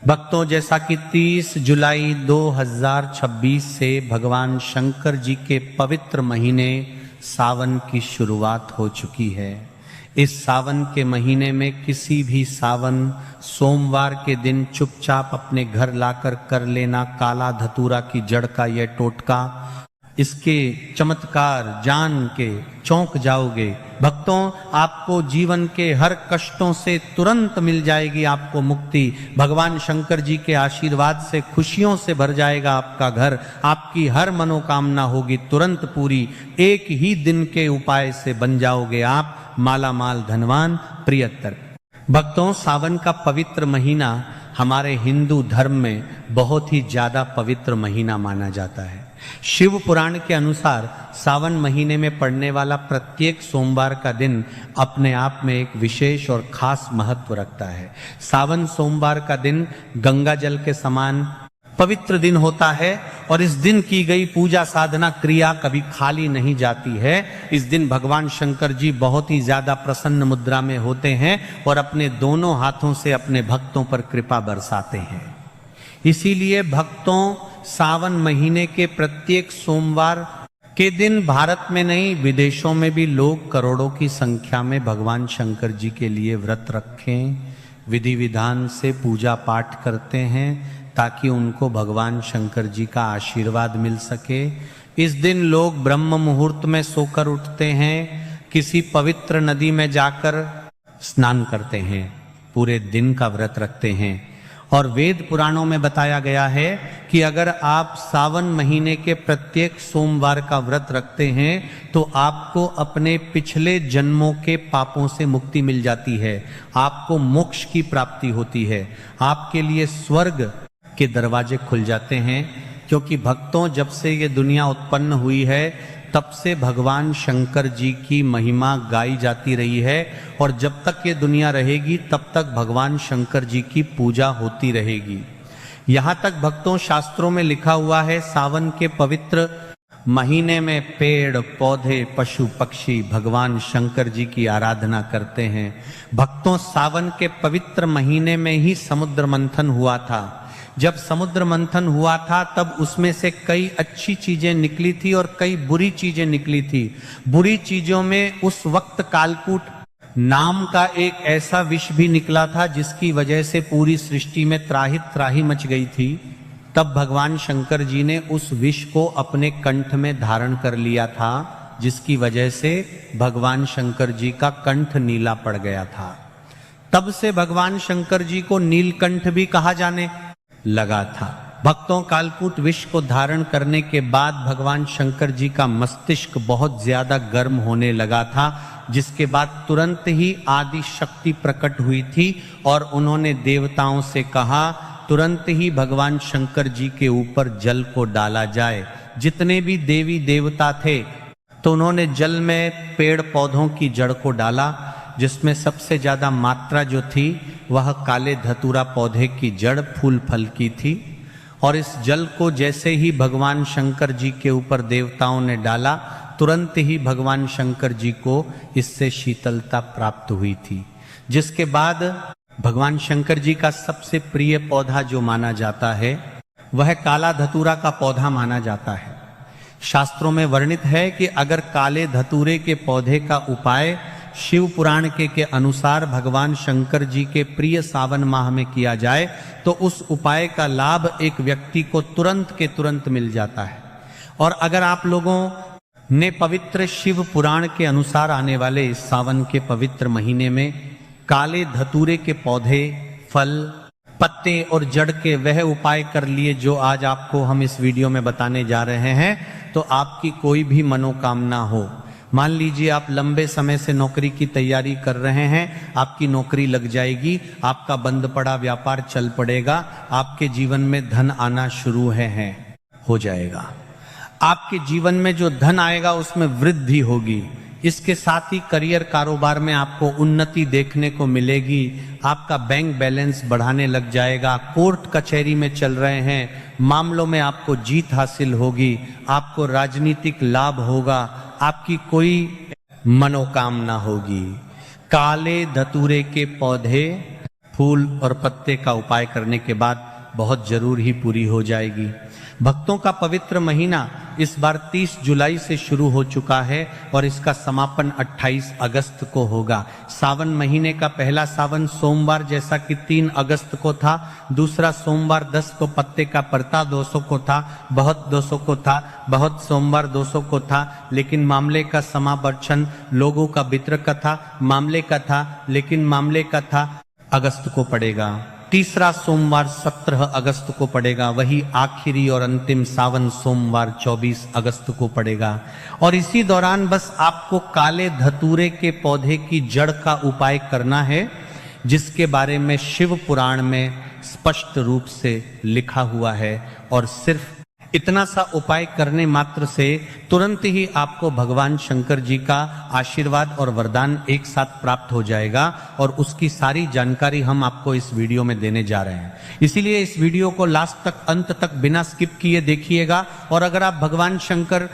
भक्तों, जैसा कि 30 जुलाई 2026 से भगवान शंकर जी के पवित्र महीने सावन की शुरुआत हो चुकी है। इस सावन के महीने में किसी भी सावन सोमवार के दिन चुपचाप अपने घर लाकर कर लेना काला धतूरा की जड़ का यह टोटका। इसके चमत्कार जान के चौंक जाओगे। भक्तों, आपको जीवन के हर कष्टों से तुरंत मिल जाएगी आपको मुक्ति। भगवान शंकर जी के आशीर्वाद से खुशियों से भर जाएगा आपका घर। आपकी हर मनोकामना होगी तुरंत पूरी। एक ही दिन के उपाय से बन जाओगे आप माला माल धनवान प्रियतर। भक्तों, सावन का पवित्र महीना हमारे हिंदू धर्म में बहुत ही ज्यादा पवित्र महीना माना जाता है। शिव पुराण के अनुसार सावन महीने में पड़ने वाला प्रत्येक सोमवार का दिन अपने आप में एक विशेष और खास महत्व रखता है। सावन सोमवार का दिन गंगा जल के समान पवित्र दिन होता है और इस दिन की गई पूजा साधना क्रिया कभी खाली नहीं जाती है। इस दिन भगवान शंकर जी बहुत ही ज्यादा प्रसन्न मुद्रा में होते हैं और अपने दोनों हाथों से अपने भक्तों पर कृपा बरसाते हैं। इसीलिए भक्तों, सावन महीने के प्रत्येक सोमवार के दिन भारत में नहीं विदेशों में भी लोग करोड़ों की संख्या में भगवान शंकर जी के लिए व्रत रखें, विधि विधान से पूजा पाठ करते हैं ताकि उनको भगवान शंकर जी का आशीर्वाद मिल सके। इस दिन लोग ब्रह्म मुहूर्त में सोकर उठते हैं, किसी पवित्र नदी में जाकर स्नान करते हैं, पूरे दिन का व्रत रखते हैं। और वेद पुराणों में बताया गया है कि अगर आप सावन महीने के प्रत्येक सोमवार का व्रत रखते हैं तो आपको अपने पिछले जन्मों के पापों से मुक्ति मिल जाती है, आपको मोक्ष की प्राप्ति होती है, आपके लिए स्वर्ग के दरवाजे खुल जाते हैं। क्योंकि भक्तों, जब से ये दुनिया उत्पन्न हुई है तब से भगवान शंकर जी की महिमा गाई जाती रही है और जब तक ये दुनिया रहेगी तब तक भगवान शंकर जी की पूजा होती रहेगी। यहाँ तक भक्तों, शास्त्रों में लिखा हुआ है सावन के पवित्र महीने में पेड़ पौधे पशु पक्षी भगवान शंकर जी की आराधना करते हैं। भक्तों, सावन के पवित्र महीने में ही समुद्र मंथन हुआ था। जब समुद्र मंथन हुआ था तब उसमें से कई अच्छी चीजें निकली थी और कई बुरी चीजें निकली थी। बुरी चीजों में उस वक्त कालकूट नाम का एक ऐसा विष भी निकला था जिसकी वजह से पूरी सृष्टि में त्राही त्राही मच गई थी। तब भगवान शंकर जी ने उस विष को अपने कंठ में धारण कर लिया था, जिसकी वजह से भगवान शंकर जी का कंठ नीला पड़ गया था। तब से भगवान शंकर जी को नीलकंठ भी कहा जाने लगा था। भक्तों, कालकूट विष को धारण करने के बाद भगवान शंकर जी का मस्तिष्क बहुत ज्यादा गर्म होने लगा था, जिसके बाद तुरंत ही आदि शक्ति प्रकट हुई थी और उन्होंने देवताओं से कहा तुरंत ही भगवान शंकर जी के ऊपर जल को डाला जाए। जितने भी देवी देवता थे तो उन्होंने जल में पेड़ पौधों की जड़ को डाला, जिसमें सबसे ज्यादा मात्रा जो थी वह काले धतूरा पौधे की जड़ फूल फल की थी। और इस जल को जैसे ही भगवान शंकर जी के ऊपर देवताओं ने डाला, तुरंत ही भगवान शंकर जी को इससे शीतलता प्राप्त हुई थी। जिसके बाद भगवान शंकर जी का सबसे प्रिय पौधा जो माना जाता है वह काला धतूरा का पौधा माना जाता है। शास्त्रों में वर्णित है कि अगर काले धतूरे के पौधे का उपाय शिव पुराण के अनुसार भगवान शंकर जी के प्रिय सावन माह में किया जाए तो उस उपाय का लाभ एक व्यक्ति को तुरंत के तुरंत मिल जाता है। और अगर आप लोगों ने पवित्र शिव पुराण के अनुसार आने वाले इस सावन के पवित्र महीने में काले धतूरे के पौधे फल पत्ते और जड़ के वह उपाय कर लिए जो आज आपको हम इस वीडियो में बताने जा रहे हैं, तो आपकी कोई भी मनोकामना हो, मान लीजिए आप लंबे समय से नौकरी की तैयारी कर रहे हैं, आपकी नौकरी लग जाएगी, आपका बंद पड़ा व्यापार चल पड़ेगा, आपके जीवन में धन आना शुरू हो जाएगा, आपके जीवन में जो धन आएगा उसमें वृद्धि होगी। इसके साथ ही करियर कारोबार में आपको उन्नति देखने को मिलेगी, आपका बैंक बैलेंस बढ़ाने लग जाएगा, कोर्ट कचहरी में चल रहे हैं मामलों में आपको जीत हासिल होगी, आपको राजनीतिक लाभ होगा, आपकी कोई मनोकामना होगी। काले धतूरे के पौधे फूल और पत्ते का उपाय करने के बाद बहुत जरूर ही पूरी हो जाएगी। भक्तों का पवित्र महीना इस बार 30 जुलाई से शुरू हो चुका है और इसका समापन 28 अगस्त को होगा। सावन महीने का पहला सावन सोमवार जैसा कि 3 अगस्त को था, दूसरा सोमवार 10 को पत्ते का परता 200 को था, बहुत 200 को था, बहुत सोमवार 200 को था, लेकिन मामले का समावर्षण लोगों का वितरक था, मामले का था, लेकिन मामले का था अगस्त को पड़ेगा। तीसरा सोमवार 17 अगस्त को पड़ेगा, वही आखिरी और अंतिम सावन सोमवार 24 अगस्त को पड़ेगा। और इसी दौरान बस आपको काले धतूरे के पौधे की जड़ का उपाय करना है, जिसके बारे में शिव पुराण में स्पष्ट रूप से लिखा हुआ है। और सिर्फ इतना सा उपाय करने मात्र से तुरंत ही आपको भगवान शंकर जी का आशीर्वाद और वरदान एक साथ प्राप्त हो जाएगा, और उसकी सारी जानकारी हम आपको इस वीडियो में देने जा रहे हैं। इसीलिए इस वीडियो को लास्ट तक, अंत तक बिना स्किप किए देखिएगा। और अगर आप भगवान शंकर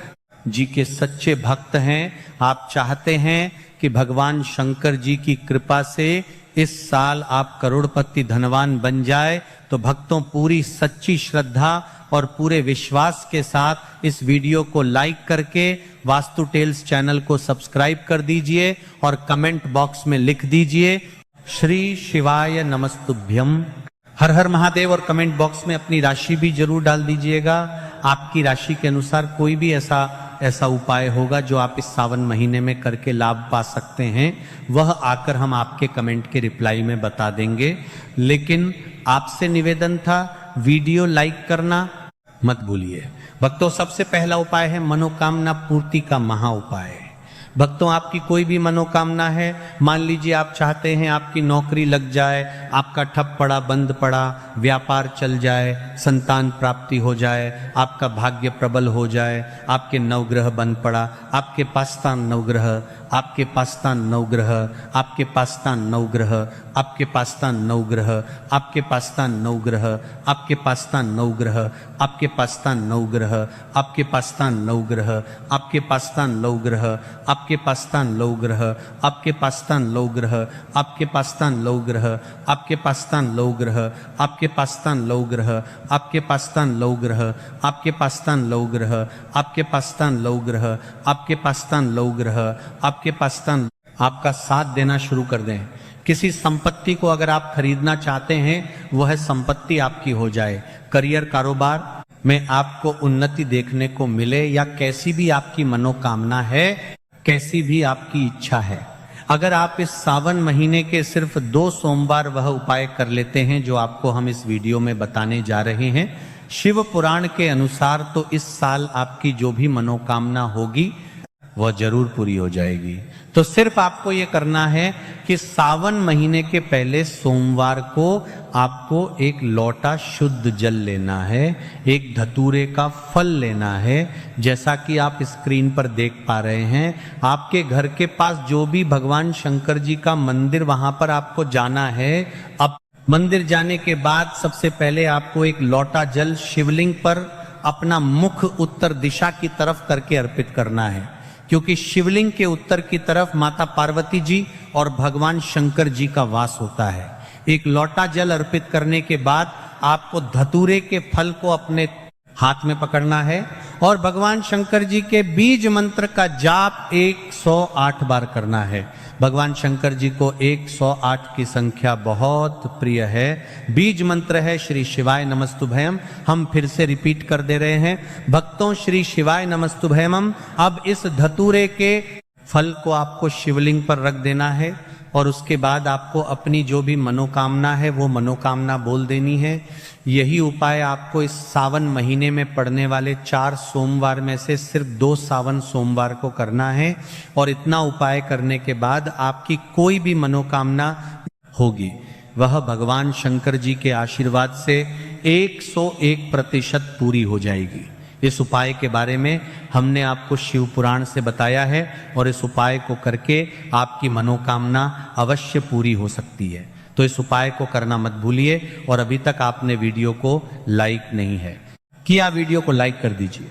जी के सच्चे भक्त हैं, आप चाहते हैं कि भगवान शंकर जी की कृपा से इस साल आप करोड़पति धनवान बन जाए, तो भक्तों पूरी सच्ची श्रद्धा और पूरे विश्वास के साथ इस वीडियो को लाइक करके वास्तु टेल्स चैनल को सब्सक्राइब कर दीजिए और कमेंट बॉक्स में लिख दीजिए श्री शिवाय नमस्तुभ्यम, हर हर महादेव, और कमेंट बॉक्स में अपनी राशि भी जरूर डाल दीजिएगा। आपकी राशि के अनुसार कोई भी ऐसा उपाय होगा जो आप इस सावन महीने में करके लाभ पा सकते हैं, वह आकर हम आपके कमेंट के रिप्लाई में बता देंगे। लेकिन आपसे निवेदन था, वीडियो लाइक करना मत भूलिए। भक्तों, सबसे पहला उपाय है मनोकामना पूर्ति का महा उपाय। भक्तों, आपकी कोई भी मनोकामना है, मान लीजिए आप चाहते हैं आपकी नौकरी लग जाए, आपका ठप पड़ा, बंद पड़ा, व्यापार चल जाए, संतान प्राप्ति हो जाए, आपका भाग्य प्रबल हो जाए, आपके नवग्रह बन पड़ा, आपके पास्तान नवग्रह, आपके पास्तान नवग्रह, आपके पास्तान नवग्रह, आपके पास्तान नवग्रह, आपके पास्तान नवग्रह, आपके पास्तान नवग्रह, आपके पास्तान नवग्रह, आपके पास्तान नवग्रह, आपके पास्तान नवग्रह, आपके पास्तान नवग्रह, आपके पास्तान नवग्रह, आपके पास्तान नवग्रह, आपके पास्तान नवग्रह, आपके पास्तान नवग्रह, आपके पास्तान नवग्रह, आपके पास्तान नवग्रह, आपके पास्तान नवग्रह, आपके पास्तान नवग्रह, आपके पास्तान, आपका साथ देना शुरू कर दें। किसी संपत्ति को अगर आप खरीदना चाहते हैं, वह संपत्ति आपकी हो जाए। करियर, कारोबार में आपको उन्नति देखने को मिले, या कैसी भी आपकी मनोकामना है, कैसी भी आपकी इच्छा है, अगर आप इस सावन महीने के सिर्फ 2 सोमवार वह उपाय कर लेते हैं जो आपको हम इस वीडियो में बताने जा रहे हैं, शिव पुराण के अनुसार, तो इस साल आपकी जो भी मनोकामना होगी वह जरूर पूरी हो जाएगी। तो सिर्फ आपको ये करना है कि सावन महीने के पहले सोमवार को आपको एक लोटा शुद्ध जल लेना है, एक धतूरे का फल लेना है, जैसा कि आप स्क्रीन पर देख पा रहे हैं। आपके घर के पास जो भी भगवान शंकर जी का मंदिर, वहां पर आपको जाना है। अब मंदिर जाने के बाद सबसे पहले आपको एक लोटा जल शिवलिंग पर अपना मुख उत्तर दिशा की तरफ करके अर्पित करना है, क्योंकि शिवलिंग के उत्तर की तरफ माता पार्वती जी और भगवान शंकर जी का वास होता है। एक लोटा जल अर्पित करने के बाद आपको धतूरे के फल को अपने हाथ में पकड़ना है और भगवान शंकर जी के बीज मंत्र का जाप 108 बार करना है। भगवान शंकर जी को 108 की संख्या बहुत प्रिय है। बीज मंत्र है श्री शिवाय नमस्तुभयम। हम फिर से रिपीट कर दे रहे हैं भक्तों, श्री शिवाय नमस्तुभयम। अब इस धतूरे के फल को आपको शिवलिंग पर रख देना है और उसके बाद आपको अपनी जो भी मनोकामना है वो मनोकामना बोल देनी है। यही उपाय आपको इस सावन महीने में पड़ने वाले 4 सोमवार में से सिर्फ 2 सावन सोमवार को करना है। और इतना उपाय करने के बाद आपकी कोई भी मनोकामना होगी वह भगवान शंकर जी के आशीर्वाद से 101% पूरी हो जाएगी। इस उपाय के बारे में हमने आपको शिव पुराण से बताया है और इस उपाय को करके आपकी मनोकामना अवश्य पूरी हो सकती है। तो इस उपाय को करना मत भूलिए। और अभी तक आपने वीडियो को लाइक नहीं है किया, वीडियो को लाइक कर दीजिए।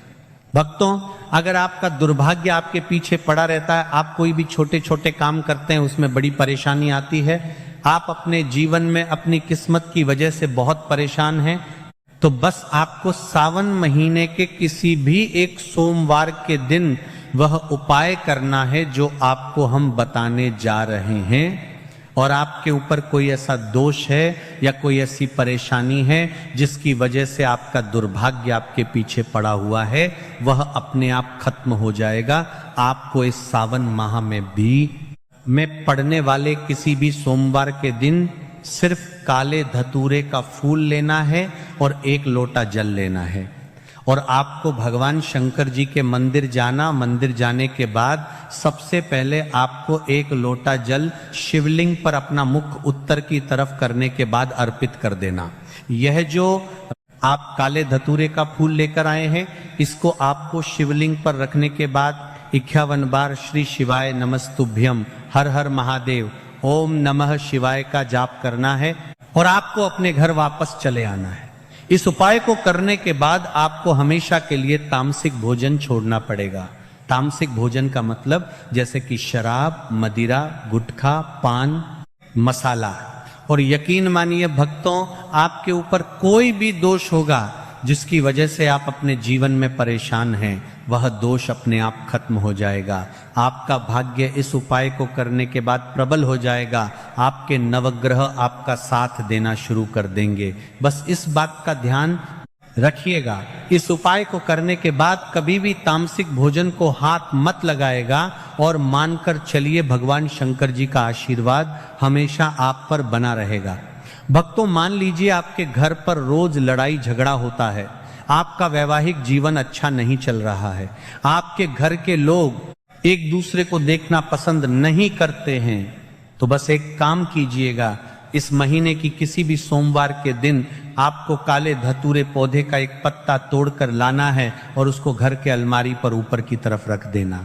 भक्तों, अगर आपका दुर्भाग्य आपके पीछे पड़ा रहता है, आप कोई भी छोटे छोटे काम करते हैं उसमें बड़ी परेशानी आती है, आप अपने जीवन में अपनी किस्मत की वजह से बहुत परेशान हैं, तो बस आपको सावन महीने के किसी भी एक सोमवार के दिन वह उपाय करना है जो आपको हम बताने जा रहे हैं। और आपके ऊपर कोई ऐसा दोष है या कोई ऐसी परेशानी है जिसकी वजह से आपका दुर्भाग्य आपके पीछे पड़ा हुआ है, वह अपने आप खत्म हो जाएगा। आपको इस सावन माह में पड़ने वाले किसी भी सोमवार के दिन सिर्फ काले धतूरे का फूल लेना है और 1 लोटा जल लेना है। और आपको भगवान शंकर जी के मंदिर जाना, मंदिर जाने के बाद सबसे पहले आपको 1 लोटा जल शिवलिंग पर अपना मुख उत्तर की तरफ करने के बाद अर्पित कर देना। यह जो आप काले धतूरे का फूल लेकर आए हैं, इसको आपको शिवलिंग पर रखने के बाद 51 बार श्री शिवाय नमस्तुभ्यम, हर हर महादेव, ओम नमः शिवाय का जाप करना है और आपको अपने घर वापस चले आना है। इस उपाय को करने के बाद आपको हमेशा के लिए तामसिक भोजन छोड़ना पड़ेगा। तामसिक भोजन का मतलब जैसे कि शराब, मदिरा, गुटखा, पान, मसाला। और यकीन मानिए भक्तों, आपके ऊपर कोई भी दोष होगा जिसकी वजह से आप अपने जीवन में परेशान हैं, वह दोष अपने आप खत्म हो जाएगा। आपका भाग्य इस उपाय को करने के बाद प्रबल हो जाएगा। आपके नवग्रह आपका साथ देना शुरू कर देंगे। बस इस बात का ध्यान रखिएगा, इस उपाय को करने के बाद कभी भी तामसिक भोजन को हाथ मत लगाएगा और मानकर चलिए भगवान शंकर जी का आशीर्वाद हमेशा आप पर बना रहेगा। भक्तों, मान लीजिए आपके घर पर रोज लड़ाई झगड़ा होता है, आपका वैवाहिक जीवन अच्छा नहीं चल रहा है, आपके घर के लोग एक दूसरे को देखना पसंद नहीं करते हैं, तो बस एक काम कीजिएगा, इस महीने की किसी भी सोमवार के दिन आपको काले धतूरे पौधे का एक पत्ता तोड़कर लाना है और उसको घर के अलमारी पर ऊपर की तरफ रख देना।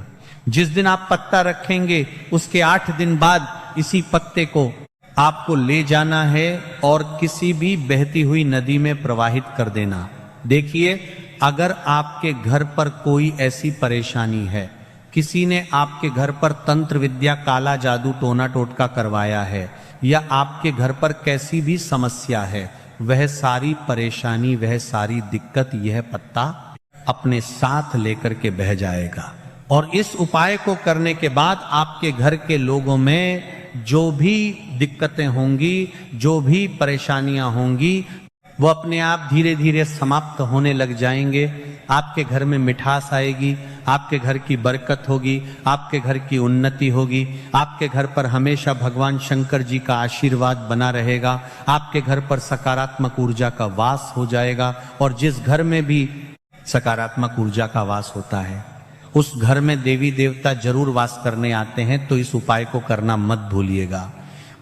जिस दिन आप पत्ता रखेंगे उसके 8 दिन बाद इसी पत्ते को आपको ले जाना है और किसी भी बहती हुई नदी में प्रवाहित कर देना। देखिए, अगर आपके घर पर कोई ऐसी परेशानी है, किसी ने आपके घर पर तंत्र विद्या, काला जादू, टोना टोटका करवाया है, या आपके घर पर कैसी भी समस्या है, वह सारी परेशानी, वह सारी दिक्कत यह पत्ता अपने साथ लेकर के बह जाएगा। और इस उपाय को करने के बाद आपके घर के लोगों में जो भी दिक्कतें होंगी, जो भी परेशानियां होंगी, वो अपने आप धीरे धीरे समाप्त होने लग जाएंगे। आपके घर में मिठास आएगी, आपके घर की बरकत होगी, आपके घर की उन्नति होगी, आपके घर पर हमेशा भगवान शंकर जी का आशीर्वाद बना रहेगा, आपके घर पर सकारात्मक ऊर्जा का वास हो जाएगा। और जिस घर में भी सकारात्मक ऊर्जा का वास होता है, उस घर में देवी देवता जरूर वास करने आते हैं। तो इस उपाय को करना मत भूलिएगा।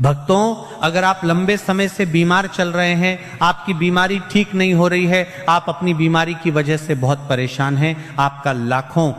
भक्तों, अगर आप लंबे समय से बीमार चल रहे हैं, आपकी बीमारी ठीक नहीं हो रही है, आप अपनी बीमारी की वजह से बहुत परेशान हैं, आपका लाखों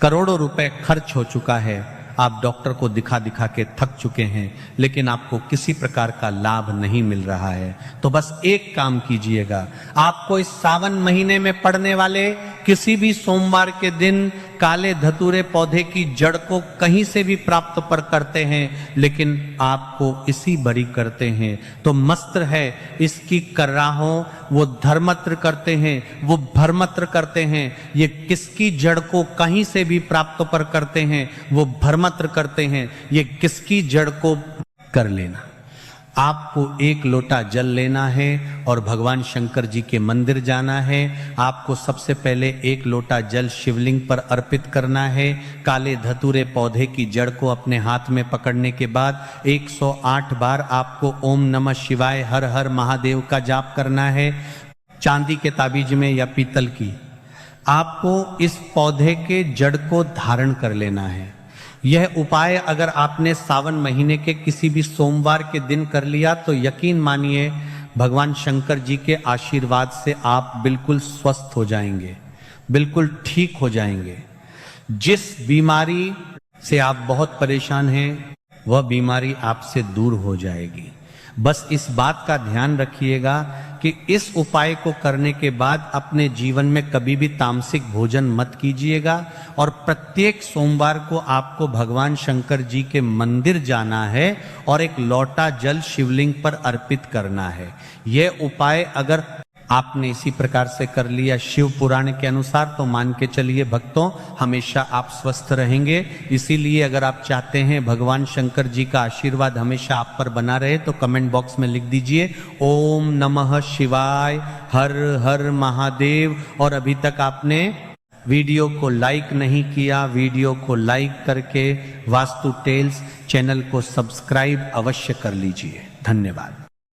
करोड़ों रुपए खर्च हो चुका है, आप डॉक्टर को दिखा दिखा के थक चुके हैं, लेकिन आपको किसी प्रकार का लाभ नहीं मिल रहा है, तो बस एक काम कीजिएगा। आपको इस सावन महीने में पड़ने वाले किसी भी सोमवार के दिन काले धतूरे पौधे की जड़ को कहीं से भी प्राप्त पर करते हैं, लेकिन आपको इसी भरी करते हैं तो मस्त्र है, इसकी कर्राहों वो धर्मत्र करते हैं, वो भरमत्र करते हैं। ये किसकी जड़ को कहीं से भी प्राप्त पर करते हैं, वो भरमत्र करते हैं। ये किसकी जड़ को कर लेना। आपको 1 लोटा जल लेना है और भगवान शंकर जी के मंदिर जाना है। आपको सबसे पहले 1 लोटा जल शिवलिंग पर अर्पित करना है। काले धतूरे पौधे की जड़ को अपने हाथ में पकड़ने के बाद 108 बार आपको ओम नमः शिवाय, हर हर महादेव का जाप करना है। चांदी के ताबीज में या पीतल की, आपको इस पौधे के जड़ को धारण कर लेना है। यह उपाय अगर आपने सावन महीने के किसी भी सोमवार के दिन कर लिया तो यकीन मानिए भगवान शंकर जी के आशीर्वाद से आप बिल्कुल स्वस्थ हो जाएंगे, बिल्कुल ठीक हो जाएंगे। जिस बीमारी से आप बहुत परेशान हैं, वह बीमारी आपसे दूर हो जाएगी। बस इस बात का ध्यान रखिएगा कि इस उपाय को करने के बाद अपने जीवन में कभी भी तामसिक भोजन मत कीजिएगा और प्रत्येक सोमवार को आपको भगवान शंकर जी के मंदिर जाना है और एक लोटा जल शिवलिंग पर अर्पित करना है। यह उपाय अगर आपने इसी प्रकार से कर लिया शिव पुराण के अनुसार तो मान के चलिए भक्तों, हमेशा आप स्वस्थ रहेंगे। इसीलिए अगर आप चाहते हैं भगवान शंकर जी का आशीर्वाद हमेशा आप पर बना रहे तो कमेंट बॉक्स में लिख दीजिए ओम नमः शिवाय, हर हर महादेव। और अभी तक आपने वीडियो को लाइक नहीं किया, वीडियो को लाइक करके वास्तु टेल्स चैनल को सब्सक्राइब अवश्य कर लीजिए। धन्यवाद।